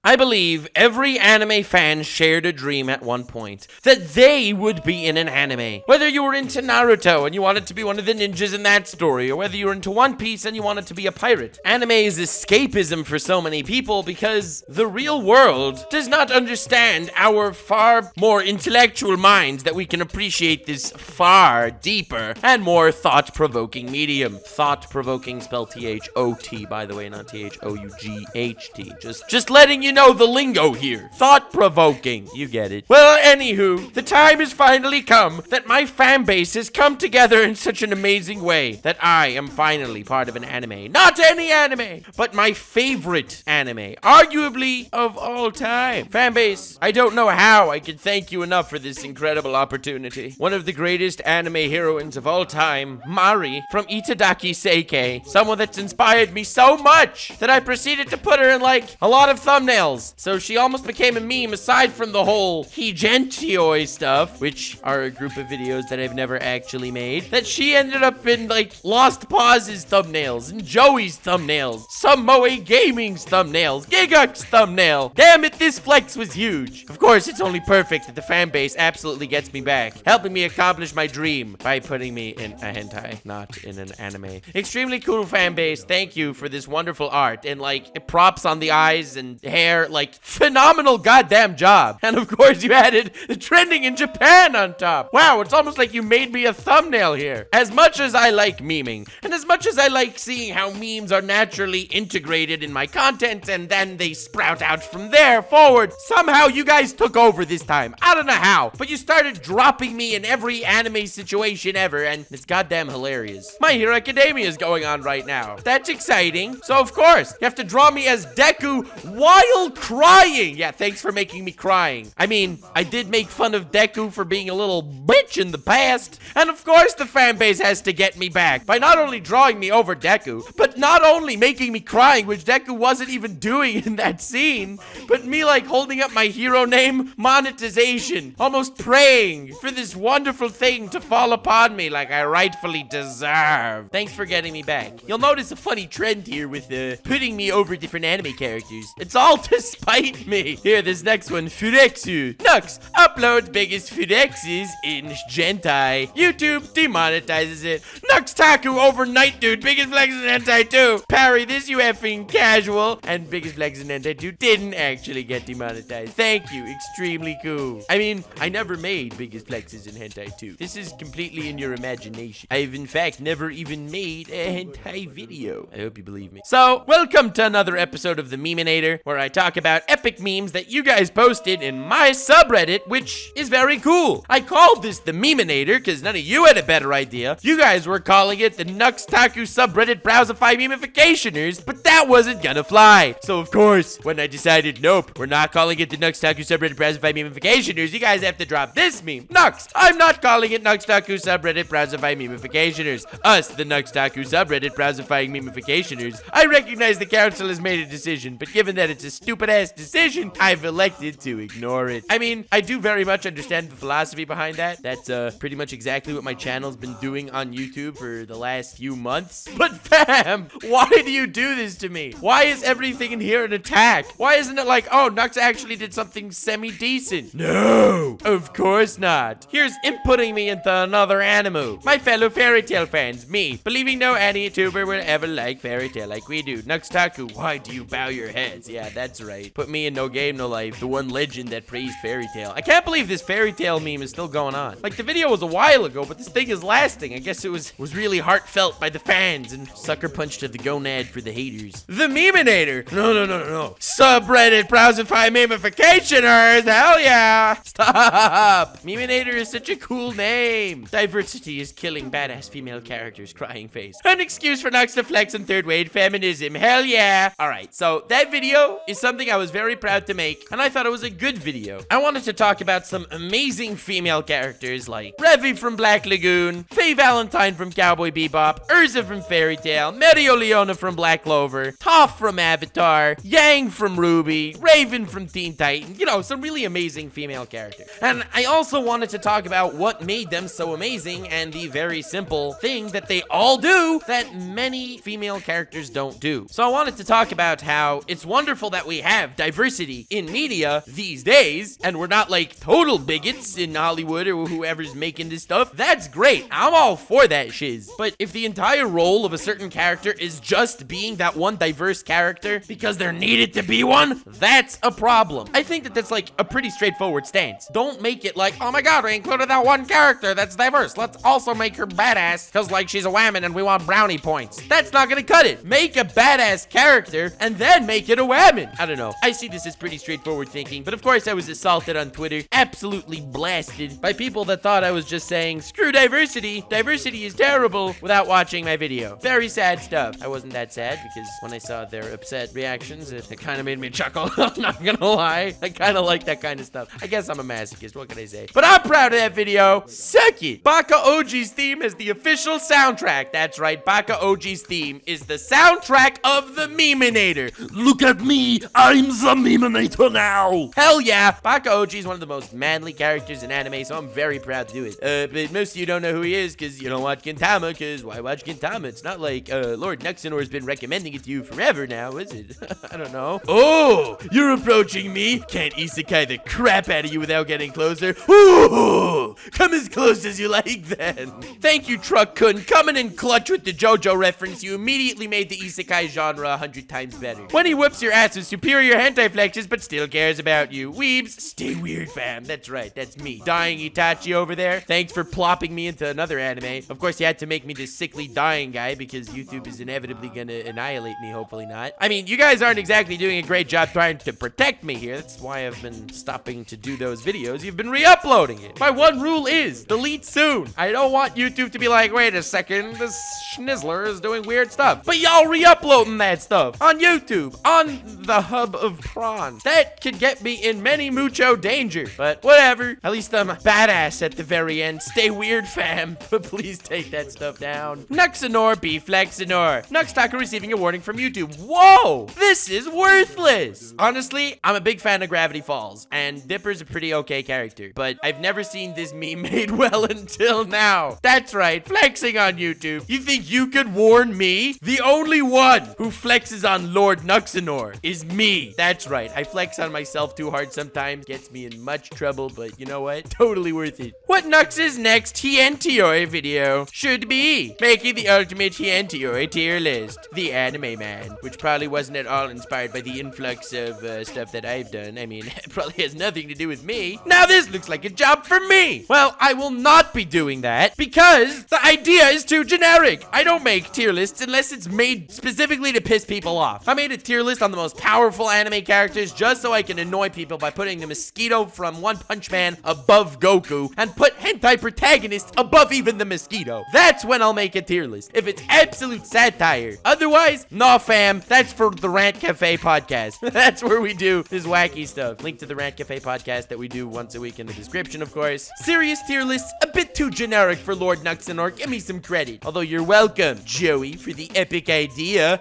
I believe every anime fan shared a dream at one point that they would be in an anime. Whether you were into Naruto and you wanted to be one of the ninjas in that story, or whether you were into One Piece and you wanted to be a pirate. Anime is escapism for so many people because the real world does not understand our far more intellectual minds that we can appreciate this far deeper and more thought-provoking medium. Thought-provoking spelled T-H-O-T, by the way, not T-H-O-U-G-H-T. Just letting you know the lingo here. Thought-provoking. You get it. Well, anywho, the time has finally come that my fan base has come together in such an amazing way that I am finally part of an anime. Not any anime, but my favorite anime. Arguably of all time. Fan base, I don't know how I can thank you enough for this incredible opportunity. One of the greatest anime heroines of all time, Mari, from Itadaki Seikei. Someone that's inspired me so much that I proceeded to put her in like a lot of thumbnails. So she almost became a meme aside from the whole Higentioi stuff, which are a group of videos that I've never actually made. That she ended up in like Lost Pauses thumbnails and Joey's thumbnails, some Moe Gaming's thumbnails, Giguk's thumbnail. Damn it, this flex was huge. Of course, it's only perfect that the fan base absolutely gets me back, helping me accomplish my dream by putting me in a hentai, not in an anime. Extremely cool fan base. Thank you for this wonderful art and like props on the eyes and hair. Like phenomenal goddamn job. And of course you added the trending in Japan on top. Wow, it's almost like you made me a thumbnail here. As much as I like memeing and as much as I like seeing how memes are naturally integrated in my content and then they sprout out from there forward, somehow you guys took over this time. I don't know how, but you started dropping me in every anime situation ever, and it's goddamn hilarious. My Hero Academia is going on right now. That's exciting. So of course, you have to draw me as Deku while crying. Yeah, thanks for making me crying. I mean, I did make fun of Deku for being a little bitch in the past, and of course the fan base has to get me back by not only drawing me over Deku, but not only making me crying, which Deku wasn't even doing in that scene, but me like holding up my hero name, Monetization, almost praying for this wonderful thing to fall upon me like I rightfully deserve. Thanks for getting me back. You'll notice a funny trend here with putting me over different anime characters. It's all to spite me. Here, this next one, Furexu. Nux uploads biggest Furexes in Gentai. YouTube demonetizes it. Nux Taku overnight, dude. Biggest flex in hentai too. Parry, this you effing casual. And biggest flex in hentai too didn't actually get demonetized. Thank you. Extremely cool. I mean, I never made biggest flexes in hentai too. This is completely in your imagination. I've in fact never even made a hentai video. I hope you believe me. So, welcome to another episode of the Memenator, where I talk about epic memes that you guys posted in my subreddit, which is very cool. I called this the Memenator because none of you had a better idea. You guys were calling it the Nux Taku subreddit Browsify Memificationers, but that wasn't gonna fly. So of course, when I decided, nope, we're not calling it the Nux Taku subreddit Browsify Memificationers, you guys have to drop this meme. Nux, I'm not calling it Nux Taku subreddit Browsify Memificationers. Us, the Nux Taku subreddit Browsifying Memificationers. I recognize the council has made a decision, but given that it's a stupid-ass decision, I've elected to ignore it. I mean, I do very much understand the philosophy behind that. That's pretty much exactly what my channel's been doing on YouTube for the last few months. But fam, why do you do this to me? Why is everything in here an attack? Why isn't it like, oh, Nux actually did something semi-decent? No, of course not. Here's inputting me into another anime. My fellow fairy tale fans, me, believing no YouTuber will ever like fairy tale like we do. Nux Taku, why do you bow your heads? Yeah, that's right. Put me in No Game No Life, the one legend that praised fairy tale. I can't believe this fairy tale meme is still going on. Like, the video was a while ago, but this thing is lasting. I guess it was really heartfelt by the fans and sucker punched to the gonad for the haters. The Memenator. No. Subreddit Browsify Memificationers. Hell yeah. Stop. Memenator is such a cool name. Diversity is killing badass female characters. Crying face. An excuse for Nux to flex on third wave feminism. Hell yeah. Alright, so that video is something I was very proud to make, and I thought it was a good video. I wanted to talk about some amazing female characters like Revy from Black Lagoon, Faye Valentine from Cowboy Bebop, Urza from Fairy Tail, Mereoleona from Black Clover, Toph from Avatar, Yang from Ruby, Raven from Teen Titan. You know, some really amazing female characters. And I also wanted to talk about what made them so amazing and the very simple thing that they all do that many female characters don't do. So I wanted to talk about how it's wonderful that we have diversity in media these days, and we're not like total bigots in Hollywood or whoever's making this stuff, that's great. I'm all for that shiz. But if the entire role of a certain character is just being that one diverse character because there needed to be one, that's a problem. I think that that's like a pretty straightforward stance. Don't make it like, oh my god, we included that one character that's diverse. Let's also make her badass because like she's a woman and we want brownie points. That's not gonna cut it. Make a badass character and then make it a woman. I don't know. I see this as pretty straightforward thinking, but of course I was assaulted on Twitter, absolutely blasted by people that thought I was just saying, screw diversity. Diversity is terrible without watching my video. Very sad stuff. I wasn't that sad because when I saw their upset reactions, it kind of made me chuckle. I'm not gonna lie. I kind of like that kind of stuff. I guess I'm a masochist. What can I say? But I'm proud of that video. Suck it. Baka OG's theme is the official soundtrack. That's right. Baka OG's theme is the soundtrack of the memenator. Look at me. I'm the memenator now. Hell yeah. Baka OG is one of the most manly characters in anime, so I'm very proud to do it. But most of you don't know who he is because you don't watch Gintama, because why watch Gintama? It's not like Lord Nuxenor has been recommending it to you forever now, is it? I don't know. Oh, you're approaching me? Can't isekai the crap out of you without getting closer. Ooh, come as close as you like then. Thank you, Truck-kun. Coming in clutch with the JoJo reference, you immediately made the isekai genre 100 times better. When he whoops your ass with superior hentai flexes but still cares about you. Weebs, stay weird, fam. That's right, that's me. Dying Itachi over there. Thanks for plopping me into another anime. Of course, you had to make me this sickly dying guy because YouTube is inevitably gonna annihilate me, hopefully not. I mean, you guys aren't exactly doing a great job trying to protect me here. That's why I've been stopping to do those videos. You've been re-uploading it. My one rule is delete soon. I don't want YouTube to be like, wait a second, this schnizzler is doing weird stuff. But y'all re-uploading that stuff on YouTube, on the hub of prawn. That could get me in many mucho danger. But whatever. At least I'm badass at the very end. Stay weird, fam. But please take that stuff down. Nuxenor be Flexenor. Nux Taku receiving a warning from YouTube. Whoa! This is worthless! Honestly, I'm a big fan of Gravity Falls, and Dipper's a pretty okay character, but I've never seen this meme made well until now. That's right, flexing on YouTube. You think you could warn me? The only one who flexes on Lord Nuxenor is me. That's right, I flex on myself too hard sometimes, gets me in much trouble, but you know what? Totally worth it. What Nux's next Hientioi video should be? Making the ultimate Hientioi tier list. The Anime Man, which probably wasn't at all inspired by the influx of stuff that I've done. I mean, it probably has nothing to do with me. Now this looks like a job for me. Well, I will not be doing that because the idea is too generic. I don't make tier lists unless it's made specifically to piss people off. I made a tier list on the most powerful anime characters just so I can annoy people by putting the mosquito from One Punch Man above Goku and put hentai protagonists above even the mosquito. That's when I'll make a tier list. If it's absolute satire. Otherwise, nah fam, that's for the Rant Cafe Podcast. That's where we do this wacky stuff. Link to the Rant Cafe Podcast that we do once a week in the description, of course. Serious tier lists, a bit too generic for Lord Nuxenor. Give me some credit. Although you're welcome, Joey, for the epic idea.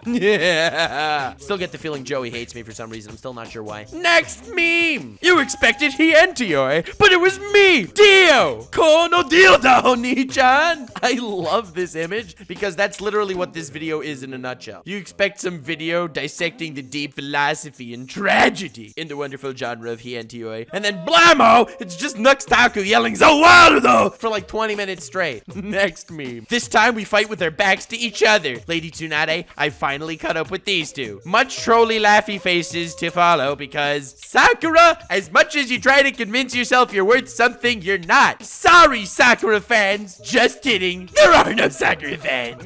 Still get the feeling Joey hates me for some reason. I'm still not sure why. Next meme. You expected Hientioi, but it was me, Dio. Kono dildo, Ni-chan. I love this image because that's literally what this video is in a nutshell. You expect some video dissecting the deep philosophy and tragedy in the wonderful genre of Hientioi, and then blammo, it's just Nux Taku yelling Zawarudo for like 20 minutes straight. Next meme. This time we fight with their backs to each other. Lady Tsunade, I finally caught up with these two. Much trolly laughy faces to follow because Sakura, as much as you try to convince yourself you're worth something, you're not. Sorry, Sakura fans. Just kidding. There are no Sakura fans.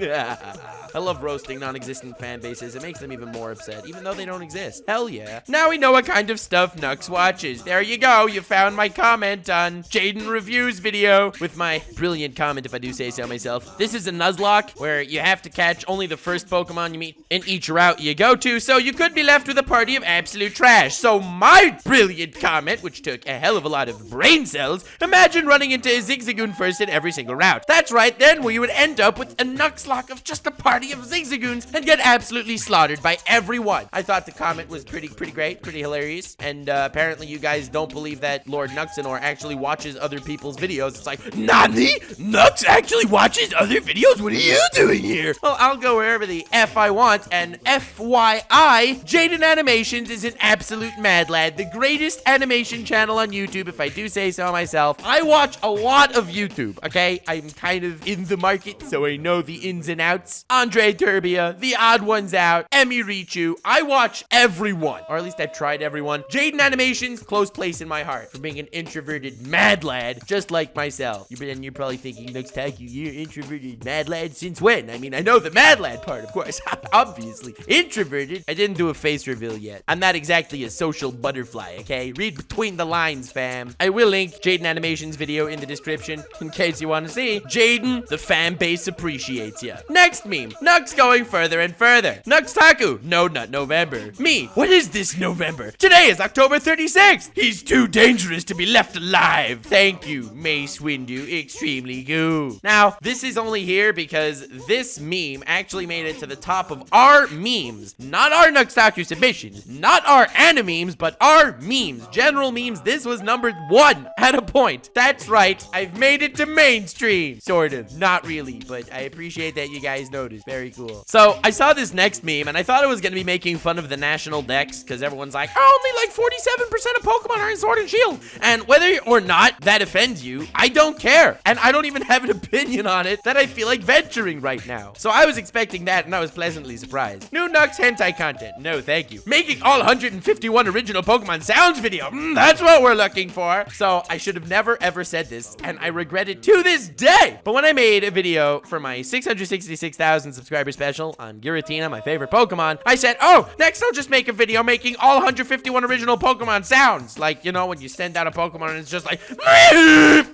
I love roasting non-existent fan bases. It makes them even more upset, even though they don't exist. Hell yeah. Now we know what kind of stuff Nux watches. There you go. You found my comment on Jaden Reviews video with my brilliant comment, if I do say so myself. This is a Nuzlocke where you have to catch only the first Pokemon you meet in each route you go to, so you could be left with a party of absolute trash. So my brilliant comment, which took a hell of a lot of brain cells, imagine running into a Zigzagoon first in every single route. That's right, then we would end up with a Nuxlocke of just a party body of zigzagoons and get absolutely slaughtered by everyone. I thought the comment was pretty great, pretty hilarious, and apparently you guys don't believe that Lord Nuxanor actually watches other people's videos. It's like, Nani? Nux actually watches other videos? What are you doing here? Well, I'll go wherever the F I want, and FYI, Jaden Animations is an absolute mad lad, the greatest animation channel on YouTube, if I do say so myself. I watch a lot of YouTube, okay? I'm kind of in the market, so I know the ins and outs. Andre Turbia, The Odd Ones Out, Emi Richu. I watch everyone, or at least I've tried everyone. Jaden Animations, close place in my heart for being an introverted mad lad, just like myself. You're probably thinking, Nux Taku, you're introverted mad lad since when? I mean, I know the mad lad part, of course. Obviously. Introverted. I didn't do a face reveal yet. I'm not exactly a social butterfly, okay? Read between the lines, fam. I will link Jaden Animations video in the description in case you want to see. Jaden, the fan base appreciates ya. Next meme. Nux going further and further. Nux Taku. No Nut November. Me. What is this November? Today is October 36th. He's too dangerous to be left alive. Thank you, Mace Windu. Extremely cool. Now, this is only here because this meme actually made it to the top of our memes. Not our Nux Taku submissions. Not our animemes, but our memes. General memes. This was number 1 at a point. That's right. I've made it to mainstream. Sort of. Not really, but I appreciate that you guys noticed. Very cool. So, I saw this next meme, and I thought it was going to be making fun of the national dex, because everyone's like, oh, only like 47% of Pokemon are in Sword and Shield. And whether or not that offends you, I don't care. And I don't even have an opinion on it that I feel like venturing right now. So I was expecting that, and I was pleasantly surprised. New Nux hentai content. No, thank you. Making all 151 original Pokemon sounds video. That's what we're looking for. So I should have never, ever said this, and I regret it to this day. But when I made a video for my 666,000 subscriber special on Giratina, my favorite Pokemon, I said, oh, next I'll just make a video making all 151 original Pokemon sounds. Like, you know, when you send out a Pokemon and it's just like,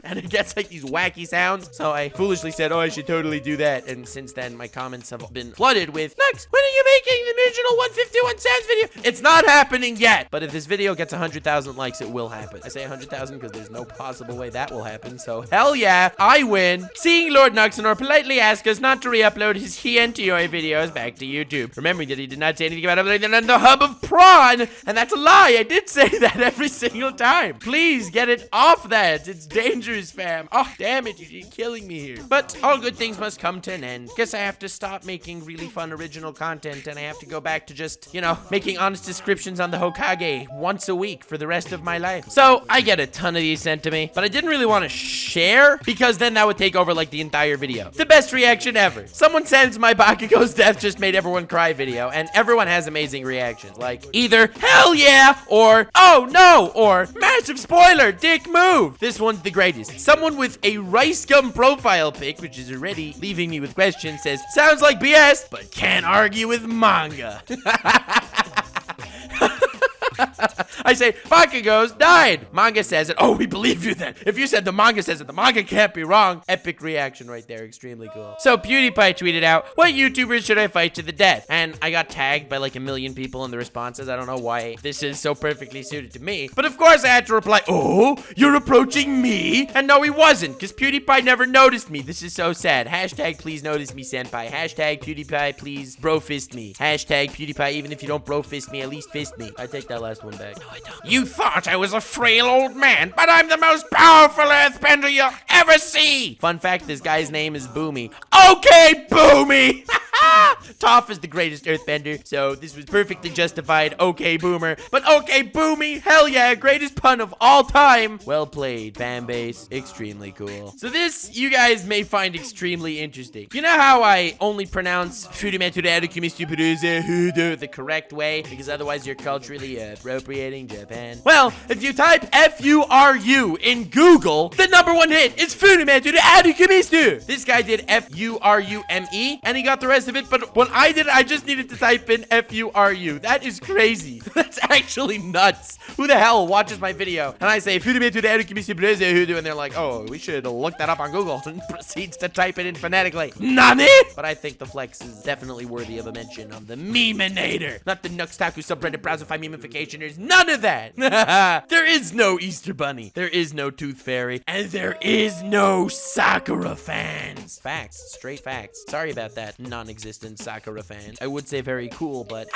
and it gets like these wacky sounds. So I foolishly said, oh, I should totally do that. And since then, my comments have been flooded with, Nux, when are you making the original 151 sounds video? It's not happening yet. But if this video gets 100,000 likes, it will happen. I say 100,000 because there's no possible way that will happen. So hell yeah, I win. Seeing Lord Nuxanor politely ask us not to re-upload his Hientoi videos back to YouTube. Remembering that he did not say anything about other than the hub of prawn. And that's a lie. I did say that every single time. Please get it off that. It's dangerous, fam. Oh, damn it. You're killing me here. But all good things must come to an end. Guess I have to stop making really fun original content, and I have to go back to just, you know, making honest descriptions on the Hokage once a week for the rest of my life. So I get a ton of these sent to me, but I didn't really want to share because then that would take over like the entire video. The best reaction ever. Someone sends my Bakugo's death just made everyone cry video, and everyone has amazing reactions. Like either hell yeah or oh no or massive spoiler, dick move. This one's the greatest. Someone with a rice gum profile pic, which is already leaving me with questions, says, sounds like BS, but can't argue with manga. I say, Bakugo's died. Manga says it. Oh, we believe you then. If you said the manga says it, the manga can't be wrong. Epic reaction right there. Extremely cool. So PewDiePie tweeted out, what YouTubers should I fight to the death? And I got tagged by like 1 million people in the responses. I don't know why this is so perfectly suited to me. But of course I had to reply, oh, you're approaching me? And no, he wasn't, because PewDiePie never noticed me. This is so sad. Hashtag please notice me, senpai. Hashtag PewDiePie please bro fist me. Hashtag PewDiePie even if you don't bro fist me, at least fist me. I take that last one back. No, I don't. You thought I was a frail old man, but I'm the most powerful earthbender you'll ever see. Fun fact, this guy's name is Boomy. Okay, Boomy. Toph is the greatest earthbender, so this was perfectly justified. Okay, Boomer. But okay, Boomy, hell yeah, greatest pun of all time. Well played, fan base. Extremely cool. So this, you guys may find extremely interesting. You know how I only pronounce the correct way, because otherwise you're culturally appropriating Japan? Well, if you type F-U-R-U in Google, the #1 hit is This guy did F-U-R-U-M-E, and he got the rest of it, but when I did it, I just needed to type in F-U-R-U. That is crazy. That's actually nuts. Who the hell watches my video? And I say, and they're like, oh, we should look that up on Google, and proceeds to type it in phonetically. Nani? But I think the flex is definitely worthy of a mention on the memenator. Not the Nux Taku subreddit browserify memification. There's none of that. There is no Easter Bunny. There is no Tooth Fairy. And there is no Sakura fans. Facts. Straight facts. Sorry about that, non-existent non-existent Sakura fan. I would say very cool, but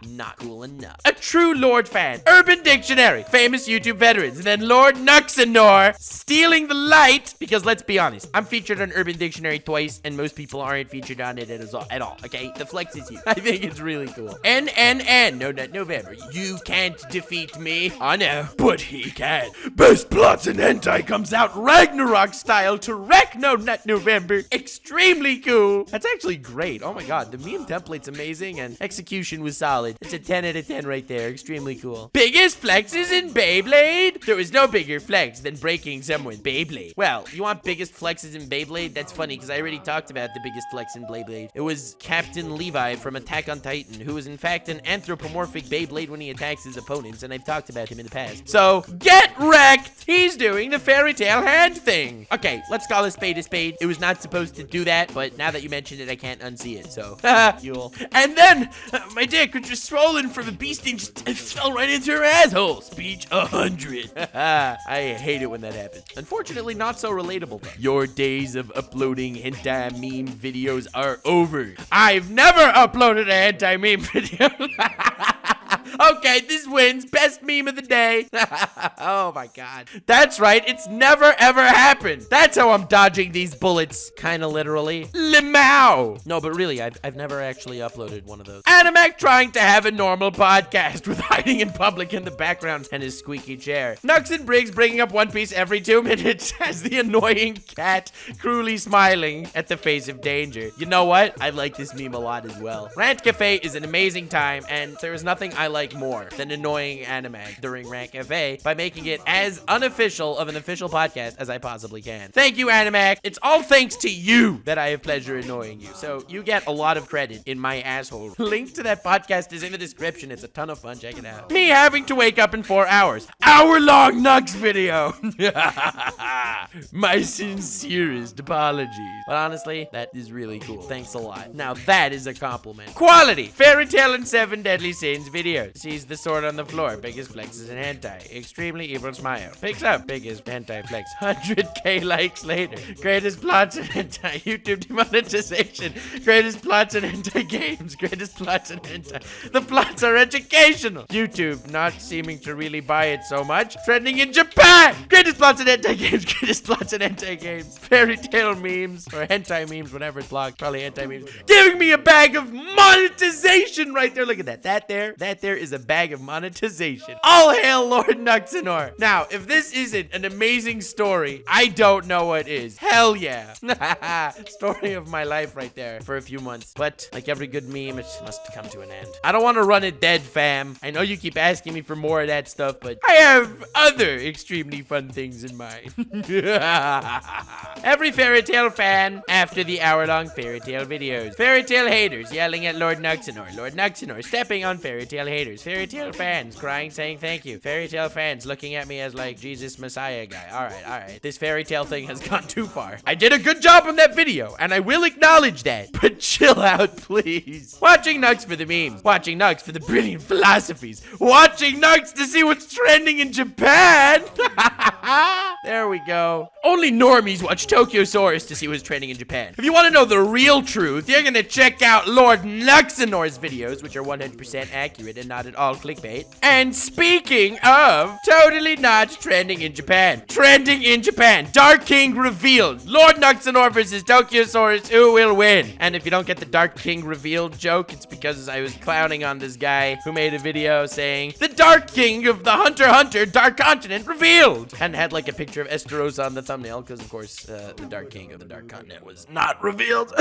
not cool enough. A true Lord fan. Urban Dictionary. Famous YouTube veterans. And then Lord Nuxanor stealing the light. Because let's be honest, I'm featured on Urban Dictionary twice, and most people aren't featured on it at all. Okay, the flex is you. I think it's really cool. NNN. No, not November. You can't defeat me. I know, but he can. Best plots in hentai comes out Ragnarok style to wreck No Nut November. Extremely cool. That's actually great. Oh my god, the meme template's amazing and execution was solid. It's a 10 out of 10 right there. Extremely cool. Biggest flexes in Beyblade? There is no bigger flex than breaking someone's Beyblade. Well, you want biggest flexes in Beyblade? That's funny because I already talked about the biggest flex in Beyblade. It was Captain Levi from Attack on Titan, who is in fact an anthropomorphic Beyblade when he attacks his opponents, and I've talked about him in the past. So, get wrecked! He's doing the fairy tale hand thing. Okay, let's call a spade a spade. It was not supposed to do that, but now that you mentioned it, I can't unsee it, so, Yule. And then, my dick, which was swollen from a bee sting, just fell right into her asshole. Speech 100. I hate it when that happens. Unfortunately, not so relatable, though. Your days of uploading hentai meme videos are over. I've never uploaded a hentai meme video. Okay, this wins. Best meme of the day. Oh my god. That's right. It's never ever happened. That's how I'm dodging these bullets. Kinda literally. Limau. No, but really, I've never actually uploaded one of those. Animac trying to have a normal podcast with hiding in public in the background and his squeaky chair. Nux and Briggs bringing up One Piece every 2 minutes as the annoying cat cruelly smiling at the face of danger. You know what? I like this meme a lot as well. Rant Cafe is an amazing time, and there is nothing I like more than annoying anime during Rant Cafe by making it as unofficial of an official podcast as I possibly can. Thank you, Animac. It's all thanks to you that I have pleasure annoying you. So you get a lot of credit in my asshole. Link to that podcast is in the description. It's a ton of fun. Check it out. Me having to wake up in 4 hours. Hour-long Nux video. My sincerest apologies. But honestly, that is really cool. Thanks a lot. Now that is a compliment. Quality. Fairy Tale and 7 Deadly Sins videos. Sees the sword on the floor. Biggest flexes in hentai. Extremely evil smile. Picks up. Biggest hentai flex. 100k likes later. Greatest plots in hentai. YouTube demonetization. Greatest plots in hentai games. Greatest plots in hentai. The plots are educational. YouTube not seeming to really buy it so much. Trending in Japan. Greatest plots in hentai games. Greatest plots in hentai games. Fairy tale memes. Or hentai memes. Whatever it's blocked. Probably hentai memes. Giving me a bag of monetization right there. Look at that. That there is a bag of monetization. All hail Lord Nuxanor. Now, if this isn't an amazing story, I don't know what is. Hell yeah. Story of my life right there for a few months. But like every good meme, it must come to an end. I don't want to run it dead, fam. I know you keep asking me for more of that stuff, but I have other extremely fun things in mind. Every fairy tale fan after the hour-long fairy tale videos. Fairy tale haters yelling at Lord Nuxanor. Lord Nuxanor stepping on fairy tale haters. Fairy tale fans crying saying thank you. Fairy tale fans looking at me as like Jesus Messiah guy. All right. This fairy tale thing has gone too far. I did a good job on that video, and I will acknowledge that. But chill out, please. Watching Nux for the memes. Watching Nux for the brilliant philosophies. Watching Nux to see what's trending in Japan. There we go. Only normies watch Tokyosaurus to see what's trending in Japan. If you want to know the real truth, you're gonna check out Lord Nuxanor's videos, which are 100% accurate and not at all clickbait. And speaking of totally not trending in Japan. Trending in Japan. Dark King revealed. Lord Nuxanor versus Tokyosaurus. Who will win? And if you don't get the Dark King revealed joke, it's because I was clowning on this guy who made a video saying, the Dark King of the Hunter x Hunter Dark Continent revealed. And had like a picture of Esteros on the thumbnail because of course the Dark King of the Dark Continent was not revealed.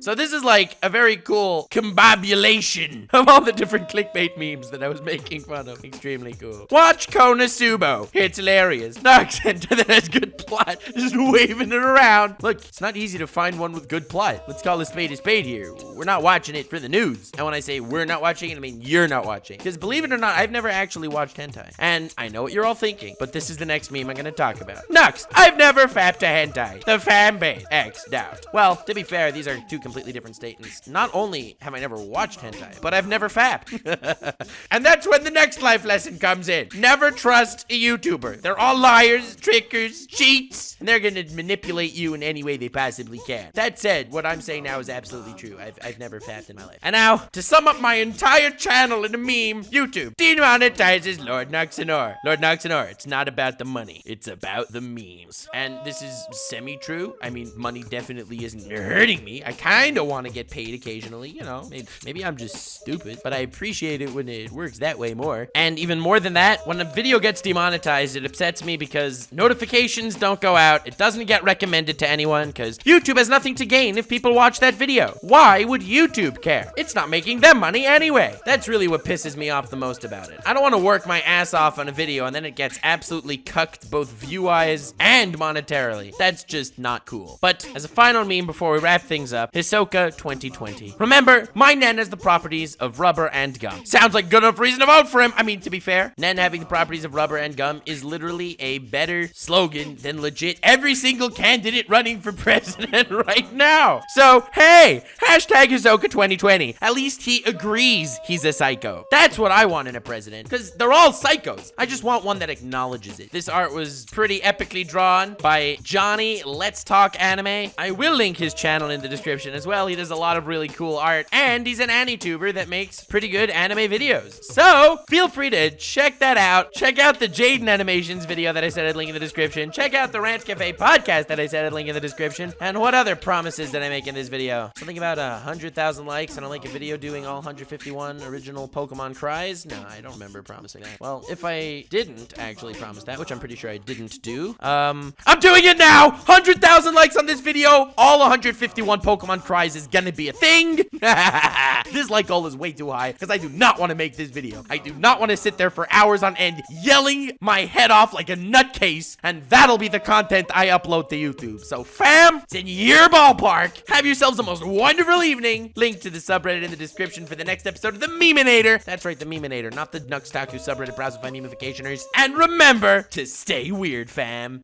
So this is like a very cool combobulation of all the different clickbait memes that I was making fun of. Extremely cool. Watch Konosuba. It's hilarious. Noxent that has good plot. Just waving it around. Look, it's not easy to find one with good plot. Let's call a spade here. We're not watching it for the news. And when I say we're not watching it, I mean you're not watching. Because believe it or not, I've never actually watched hentai. And I know what you're all thinking, but this is the next meme I'm I'm going to talk about. Next, I've never fapped a hentai. The fan base X'd out. Well, to be fair, these are two completely different statements. Not only have I never watched hentai, but I've never fapped. And that's when the next life lesson comes in. Never trust a YouTuber. They're all liars, trickers, cheats, and they're going to manipulate you in any way they possibly can. That said, what I'm saying now is absolutely true. I've never fapped in my life. And now, to sum up my entire channel in a meme, YouTube demonetizes Lord Noxenor. Lord Noxenor, it's not about the money. It's about the memes. And this is semi-true. I mean, money definitely isn't hurting me. I kind of want to get paid occasionally, you know. Maybe I'm just stupid, but I appreciate it when it works that way more. And even more than that, when a video gets demonetized, it upsets me because notifications don't go out. It doesn't get recommended to anyone because YouTube has nothing to gain if people watch that video. Why would YouTube care? It's not making them money anyway. That's really what pisses me off the most about it. I don't want to work my ass off on a video and then it gets absolutely cucked both view-wise and monetarily. That's just not cool. But as a final meme before we wrap things up, Hisoka 2020. Remember, my Nen has the properties of rubber and gum. Sounds like good enough reason to vote for him. I mean, to be fair, Nen having the properties of rubber and gum is literally a better slogan than legit every single candidate running for president right now. So, hey, hashtag Hisoka 2020. At least he agrees he's a psycho. That's what I want in a president, because they're all psychos. I just want one that acknowledges it. This art was pretty epically drawn by Johnny Let's Talk Anime. I will link his channel in the description as well. He does a lot of really cool art, and he's an AniTuber that makes pretty good anime videos. So, feel free to check that out. Check out the Jaden Animations video that I said I'd link in the description. Check out the Rant Cafe Podcast that I said I'd link in the description. And what other promises did I make in this video? Something about 100,000 likes and I'll make a video doing all 151 original Pokemon cries? No, I don't remember promising that. Well, if I didn't actually promise that, which I'm pretty sure I didn't do, I'm doing it now! 100,000 likes on this video! All 151 Pokemon cries is gonna be a thing! This like goal is way too high because I do not want to make this video. I do not want to sit there for hours on end yelling my head off like a nutcase, and that'll be the content I upload to YouTube. So fam, it's in your ballpark. Have yourselves the most wonderful evening. Link to the subreddit in the description for the next episode of the Memenator. That's right, the Memenator, not the Taku subreddit browser by memificationers. And remember to stay weird, fam.